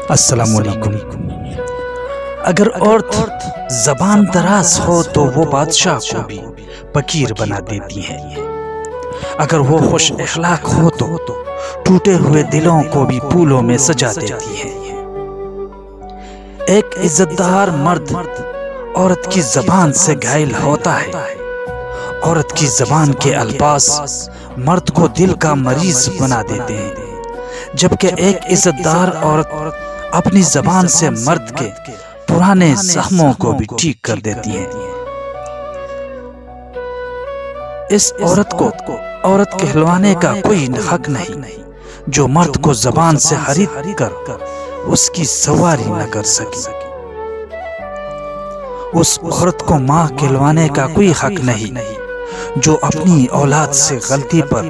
السلام علیکم۔ اگر عورت زبان دراز ہو تو وہ بادشاہ کو بھی فقیر بنا دیتی ہے۔ اگر وہ خوش اخلاق ہو تو ٹوٹے ہوئے دلوں کو بھی پھولوں میں سجا دیتی ہے۔ ایک عزت دار مرد عورت کی زبان سے گھائل ہوتا ہے۔ عورت کی زبان کے الفاظ مرد کو دل کا مریض بنا دیتے ہیں، جبکہ ایک عزت دار عورت اپنی زبان سے مرد کے پرانے زخموں کو بھی ٹھیک کر دیتی ہے۔ اس عورت کو عورت کہلوانے کا کوئی حق نہیں جو مرد کو زبان سے خرید کر اس کی سواری نہ کر سکے۔ اس عورت کو ماں کہلوانے کا کوئی حق نہیں جو اپنی اولاد سے غلطی پر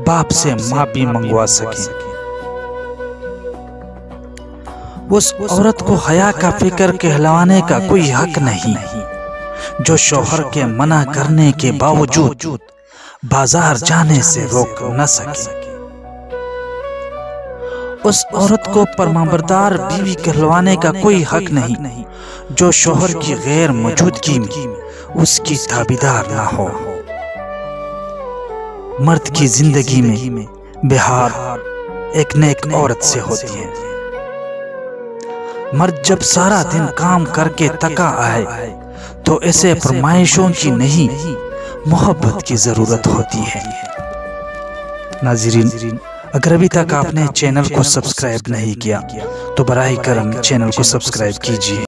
باپ سے معافی منگوا سکے۔ اس عورت کو حیا کا فکر کہلوانے کا کوئی حق نہیں جو شوہر کے منع کرنے کے باوجود بازار جانے سے روک نہ سکے۔ اس عورت کو فرمانبردار بیوی کہلوانے کا کوئی حق نہیں جو شوہر کی غیر موجودگی میں اس کی تابعدار نہ ہو۔ مرد کی زندگی میں بہار ایک نیک عورت سے ہوتی ہے۔ مرد جب سارا دن کام کر کے تھکا آئے تو ایسے فرمائشوں کی نہیں، محبت کی ضرورت ہوتی ہے۔ ناظرین، اگر ابھی تک آپ نے چینل کو سبسکرائب نہیں کیا تو براہ کرم چینل کو سبسکرائب کیجیے۔